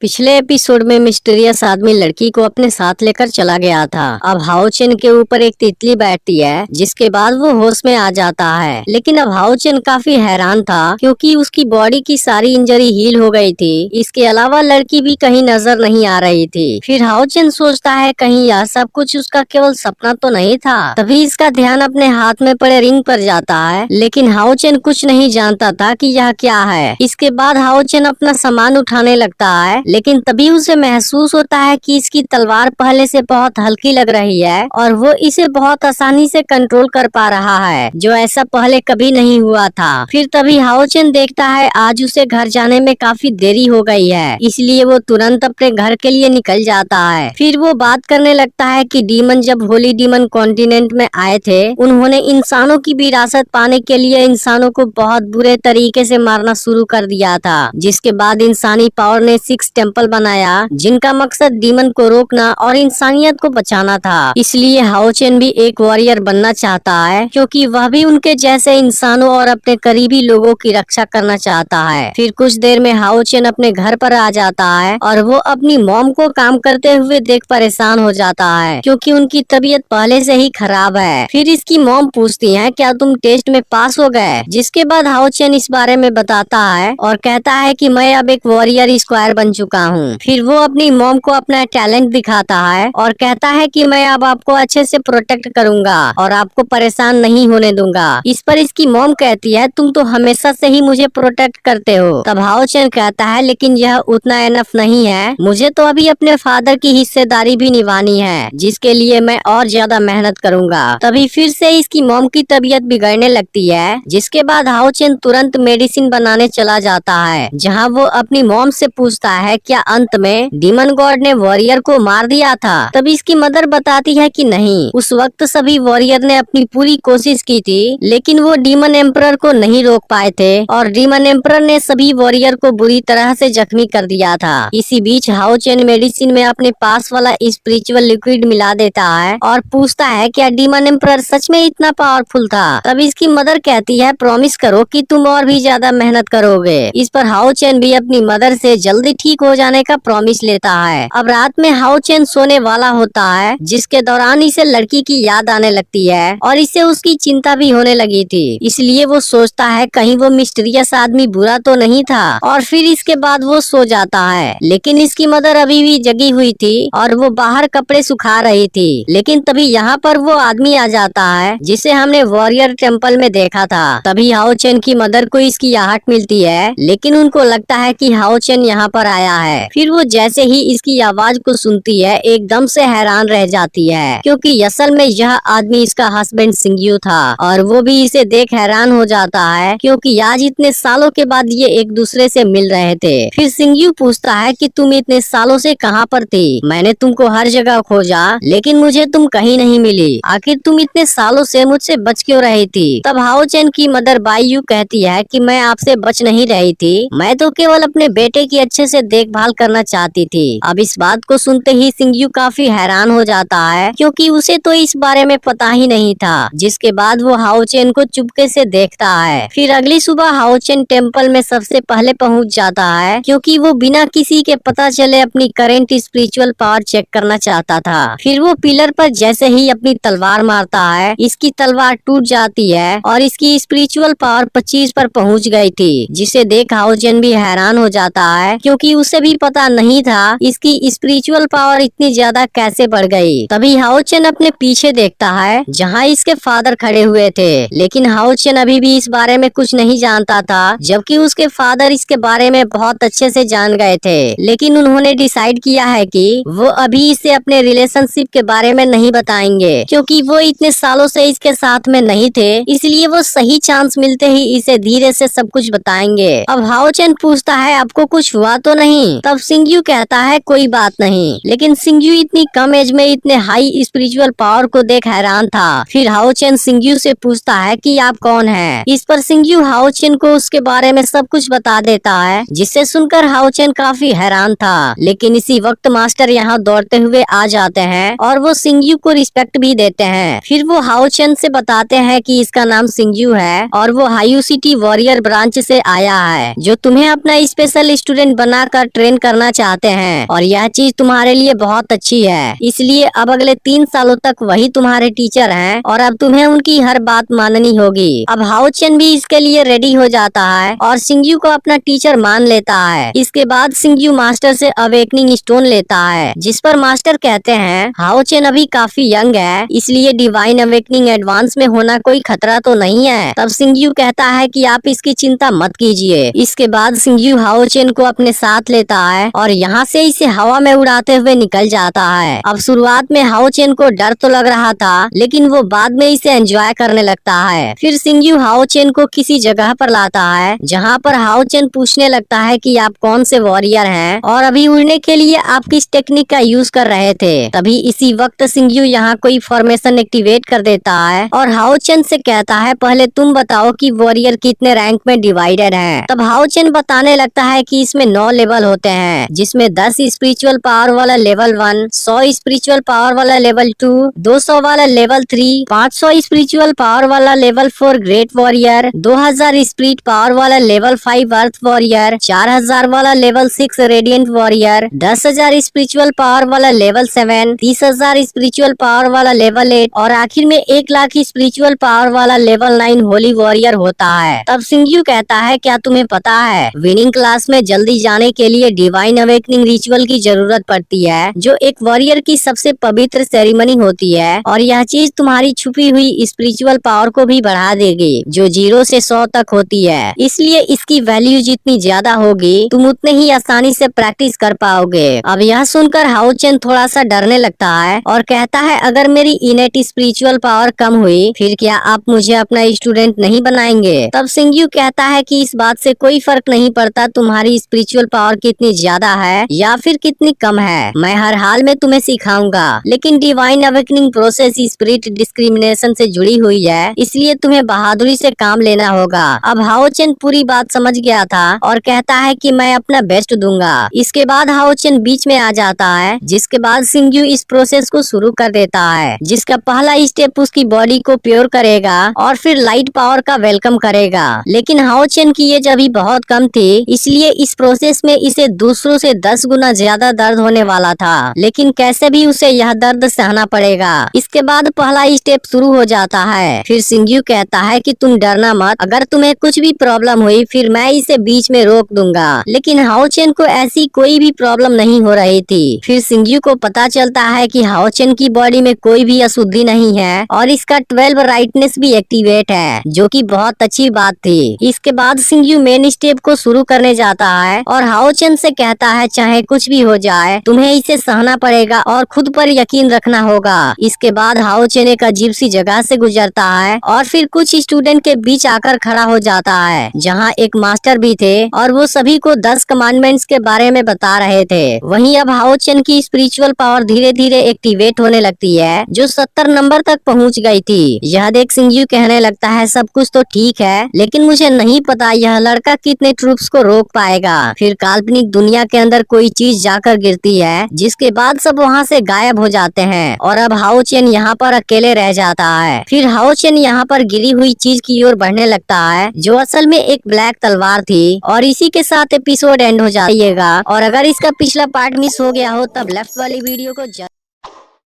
पिछले एपिसोड में मिस्टीरियस आदमी लड़की को अपने साथ लेकर चला गया था। अब हाओ चेन के ऊपर एक तितली बैठती है, जिसके बाद वो होश में आ जाता है। लेकिन अब हाओ चेन काफी हैरान था, क्योंकि उसकी बॉडी की सारी इंजरी हील हो गई थी। इसके अलावा लड़की भी कहीं नजर नहीं आ रही थी। फिर हाओ चेन सोचता है कहीं यह सब कुछ उसका केवल सपना तो नहीं था। तभी इसका ध्यान अपने हाथ में पड़े रिंग पर जाता है, लेकिन हाओ चेन कुछ नहीं जानता था कि यह क्या है। इसके बाद हाओ चेन अपना सामान उठाने लगता है, लेकिन तभी उसे महसूस होता है कि इसकी तलवार पहले से बहुत हल्की लग रही है और वो इसे बहुत आसानी से कंट्रोल कर पा रहा है, जो ऐसा पहले कभी नहीं हुआ था। फिर तभी हाओ चेन देखता है आज उसे घर जाने में काफी देरी हो गई है, इसलिए वो तुरंत अपने घर के लिए निकल जाता है। फिर वो बात करने लगता है कि डीमन जब होली डीमन कॉन्टिनेंट में आए थे, उन्होंने इंसानों की विरासत पाने के लिए इंसानों को बहुत बुरे तरीके से मारना शुरू कर दिया था, जिसके बाद इंसानी पावर ने 6 टेम्पल बनाया, जिनका मकसद डीमन को रोकना और इंसानियत को बचाना था। इसलिए हाओ चेन भी एक वॉरियर बनना चाहता है, क्योंकि वह भी उनके जैसे इंसानों और अपने करीबी लोगों की रक्षा करना चाहता है। फिर कुछ देर में हाओ चेन अपने घर पर आ जाता है और वो अपनी मॉम को काम करते हुए देख परेशान हो जाता है, क्योंकि उनकी तबीयत पहले से ही खराब है। फिर इसकी मॉम पूछती है क्या तुम टेस्ट में पास हो गए, जिसके बाद हाओ चेन इस बारे में बताता है और कहता है कि मैं अब एक वॉरियर स्क्वायर बन चुका हूँ। फिर वो अपनी मॉम को अपना टैलेंट दिखाता है और कहता है कि मैं अब आपको अच्छे से प्रोटेक्ट करूंगा और आपको परेशान नहीं होने दूंगा। इस पर इसकी मॉम कहती है तुम तो हमेशा से ही मुझे प्रोटेक्ट करते हो। तब हाओ चेन कहता है लेकिन यह उतना एनफ नहीं है, मुझे तो अभी अपने फादर की हिस्सेदारी भी निभानी है, जिसके लिए मैं और ज्यादा मेहनत करूंगा। तभी फिर से इसकी मॉम की तबीयत बिगड़ने लगती है, जिसके बाद हाओ चेन तुरंत मेडिसिन बनाने चला जाता है, जहाँ वो अपनी मॉम से पूछता है क्या अंत में डीमन गॉड ने वॉरियर को मार दिया था। तभी इसकी मदर बताती है कि नहीं, उस वक्त सभी वॉरियर ने अपनी पूरी कोशिश की थी, लेकिन वो डीमन एम्परर को नहीं रोक पाए थे और डीमन एम्परर ने सभी वॉरियर को बुरी तरह से जख्मी कर दिया था। इसी बीच हाओ चेन मेडिसिन में अपने पास वाला स्पिरिचुअल लिक्विड मिला देता है और पूछता है क्या डीमन एम्परर सच में इतना पावरफुल था। तब इसकी मदर कहती है प्रॉमिस करो कि तुम और भी ज्यादा मेहनत करोगे। इस पर हाओ चेन भी अपनी मदर से जल्दी ठीक हो जाने का प्रॉमिस लेता है। अब रात में हाओ चेन सोने वाला होता है, जिसके दौरान इसे लड़की की याद आने लगती है और इसे उसकी चिंता भी होने लगी थी। इसलिए वो सोचता है कहीं वो मिस्टीरियस आदमी बुरा तो नहीं था, और फिर इसके बाद वो सो जाता है। लेकिन इसकी मदर अभी भी जगी हुई थी और वो बाहर कपड़े सुखा रही थी। लेकिन तभी यहाँ पर वो आदमी आ जाता है जिसे हमने वॉरियर टेम्पल में देखा था। तभी हाओ चेन की मदर को इसकी आहट मिलती है, लेकिन उनको लगता है कि हाओ चेन यहाँ पर आया है। फिर वो जैसे ही इसकी आवाज को सुनती है एकदम से हैरान रह जाती है, क्योंकि असल में यह आदमी इसका हस्बैंड सिंग्यू था और वो भी इसे देख हैरान हो जाता है, क्योंकि आज इतने सालों के बाद ये एक दूसरे से मिल रहे थे। फिर सिंग्यू पूछता है कि तुम इतने सालों से कहाँ पर थी, मैंने तुमको हर जगह खोजा लेकिन मुझे तुम कहीं नहीं मिली, आखिर तुम इतने सालों से मुझसे बच क्यों रही थी। तब हाओ चेन की मदर बाईयू कहती है कि मैं आपसे बच नहीं रही थी, मैं तो केवल अपने बेटे की अच्छे से देखभाल करना चाहती थी। अब इस बात को सुनते ही सिंग्यू काफी हैरान हो जाता है, क्योंकि उसे तो इस बारे में पता ही नहीं था। जिसके बाद वो हाओ चेन को चुपके से देखता है। फिर अगली सुबह हाओ चेन टेम्पल में सबसे पहले पहुंच जाता है, क्योंकि वो बिना किसी के पता चले अपनी करंट स्पिरिचुअल पावर चेक करना चाहता था। फिर वो पिलर पर जैसे ही अपनी तलवार मारता है, इसकी तलवार टूट जाती है और इसकी स्पिरिचुअल पावर 25 पर पहुंच गई थी, जिसे देख हाओ चेन भी हैरान हो जाता है, क्योंकि उसे भी पता नहीं था इसकी स्पिरिचुअल पावर इतनी ज्यादा कैसे बढ़ गई। तभी हाओ चेन अपने पीछे देखता है जहाँ इसके फादर खड़े हुए थे, लेकिन हाओ चेन अभी भी इस बारे में कुछ नहीं जानता था, जबकि उसके फादर इसके बारे में बहुत अच्छे से जान गए थे। लेकिन उन्होंने डिसाइड किया है कि वो अभी इसे अपने रिलेशनशिप के बारे में नहीं बताएंगे, क्योंकि वो इतने सालों से इसके साथ में नहीं थे, इसलिए वो सही चांस मिलते ही इसे धीरे से सब कुछ बताएंगे। अब हाओ चेन पूछता है आपको कुछ हुआ तो नहीं। तब सिंग्यू कहता है कोई बात नहीं, लेकिन सिंग्यू इतनी कम एज में इतने हाई स्पिरिचुअल पावर को देख हैरान था। फिर हाओ चेन सिंग्यू से पूछता है कि आप कौन हैं। इस पर सिंग्यू हाओ चेन को उसके बारे में सब कुछ बता देता है, जिसे सुनकर हाओ चेन काफी हैरान था। लेकिन इसी वक्त मास्टर यहाँ दौड़ते हुए आ जाते हैं और वो सिंग्यू को रिस्पेक्ट भी देते हैं। फिर वो हाओ चेन से बताते हैं कि इसका नाम सिंग्यू है और वो हायू सिटी वॉरियर ब्रांच से आया है, जो तुम्हें अपना स्पेशल स्टूडेंट बनाकर ट्रेन करना चाहते हैं और यह चीज तुम्हारे लिए बहुत अच्छी है। इसलिए अब अगले 3 सालों तक वही तुम्हारे टीचर हैं और अब तुम्हें उनकी हर बात माननी होगी। अब हाओ चेन भी इसके लिए रेडी हो जाता है और सिंगयू को अपना टीचर मान लेता है। इसके बाद सिंगयू मास्टर से अवेकनिंग स्टोन लेता है, जिस पर मास्टर कहते हैं हाओ चेन अभी काफी यंग है, इसलिए डिवाइन अवेकनिंग एडवांस में होना कोई खतरा तो नहीं है। तब सिंगयू कहता है कि आप इसकी चिंता मत कीजिए। इसके बाद सिंगयू हाओ चेन को अपने साथ लेता है और यहाँ से इसे हवा में उड़ाते हुए निकल जाता है। अब शुरुआत में हाओ चेन को डर तो लग रहा था, लेकिन वो बाद में इसे एंजॉय करने लगता है। फिर सिंगयू हाओ चेन को किसी जगह पर लाता है, जहाँ पर हाओ चेन पूछने लगता है कि आप कौन से वॉरियर हैं और अभी उड़ने के लिए आप किस टेक्निक का यूज कर रहे थे। तभी इसी वक्त सिंगयू यहाँ कोई फॉर्मेशन एक्टिवेट कर देता है और हाओ चेन से कहता है पहले तुम बताओ कि वॉरियर कितने रैंक में डिवाइडेड हैं। तब हाओ चेन बताने लगता है कि इसमें 9 लेवल होते हैं, जिसमें 10 स्पिरिचुअल पावर वाला लेवल 1, 100 स्पिरिचुअल पावर वाला लेवल 2, 200 वाला लेवल 3, 500 स्पिरिचुअल पावर वाला level 4 great warrior, 2000 spirit power वाला लेवल 5 अर्थ वॉरियर, 4000 वाला level 6 radiant warrior, 10,000 spiritual power वाला लेवल 7, 30,000 स्पिरिचुअल पावर वाला लेवल 8 और आखिर में 1 लाख स्पिरिचुअल पावर वाला लेवल 9 होली वॉरियर होता है। तब सिंगयू कहता है क्या तुम्हें पता है विनिंग क्लास में जल्दी जाने के लिए डिवाइन अवेकनिंग रिचुअल की जरूरत पड़ती है, जो एक वॉरियर की सबसे पवित्र सेरेमनी होती है और यह चीज तुम्हारी छुपी हुई स्पिरिचुअल पावर को भी बढ़ा देगी, जो 0 से 100 तक होती है। इसलिए इसकी वैल्यू जितनी ज्यादा होगी तुम उतने ही आसानी से प्रैक्टिस कर पाओगे। अब यह सुनकर हाओ चेन थोड़ा सा डरने लगता है और कहता है अगर मेरी इनेट स्पिरिचुअल पावर कम हुई फिर क्या आप मुझे अपना स्टूडेंट नहीं बनाएंगे। तब सिंगयू कहता है कि इस बात से कोई फर्क नहीं पड़ता तुम्हारी स्पिरिचुअल पावर कितनी ज्यादा है या फिर कितनी कम है, मैं हर हाल में तुम्हें सिखाऊंगा। लेकिन divine awakening process spirit discrimination से जुड़ी हुई है, इसलिए तुम्हें बहादुरी से काम लेना होगा। अब हाओ चेन पूरी बात समझ गया था और कहता है कि मैं अपना बेस्ट दूंगा। इसके बाद हाओ चेन बीच में आ जाता है, जिसके बाद सिंगयू इस प्रोसेस को शुरू कर देता है, जिसका पहला स्टेप उसकी बॉडी को प्योर करेगा और फिर लाइट पावर का वेलकम करेगा। लेकिन हाओ चेन की एज अभी बहुत कम थी, इसलिए इस प्रोसेस में इसे दूसरों से 10 गुना ज्यादा दर्द होने वाला था, लेकिन कैसे भी उसे यह दर्द सहना पड़ेगा। इसके बाद पहला स्टेप शुरू हो जाता है। फिर सिंगयू कहता है कि तुम डरना मत, अगर तुम्हें कुछ भी प्रॉब्लम हुई फिर मैं इसे बीच में रोक दूंगा। लेकिन हाओ चेन को ऐसी कोई भी प्रॉब्लम नहीं हो रही थी। फिर सिंगयू को पता चलता है कि हाओ चेन की बॉडी में कोई भी अशुद्धि नहीं है और इसका 12 राइटनेस भी एक्टिवेट है, जो कि बहुत अच्छी बात थी। इसके बाद सिंगयू मेन स्टेप को शुरू करने जाता है और हाओ चेन से कहता है चाहे कुछ भी हो जाए तुम्हें इसे सहना पड़ेगा और खुद पर यकीन रखना होगा। इसके बाद हाओ चेन एक अजीब सी जगह से गुजरता है और फिर कुछ स्टूडेंट के बीच आकर खड़ा हो जाता है, जहाँ एक मास्टर भी थे और वो सभी को 10 कमांडमेंट्स के बारे में बता रहे थे। वहीं अब हाओ चेन की स्पिरिचुअल पावर धीरे धीरे एक्टिवेट होने लगती है, जो 70 नंबर तक पहुंच गई थी। यह देख सिंगयू कहने लगता है सब कुछ तो ठीक है, लेकिन मुझे नहीं पता यह लड़का कितने ट्रूप्स को रोक पाएगा। फिर काल्पनिक दुनिया के अंदर कोई चीज जाकर गिरती है, जिसके बाद सब वहाँ से गायब हो जाते हैं और अब हाओ चेन यहाँ पर अकेले रह जाता है। फिर हाओ चेन यहाँ पर गिरी हुई चीज की ओर बढ़ने लगता है, जो असल में एक ब्लैक तलवार थी। और इसी के साथ एपिसोड एंड हो जाइएगा। और अगर इसका पिछला पार्ट मिस हो गया हो तब लेफ्ट वाली वीडियो को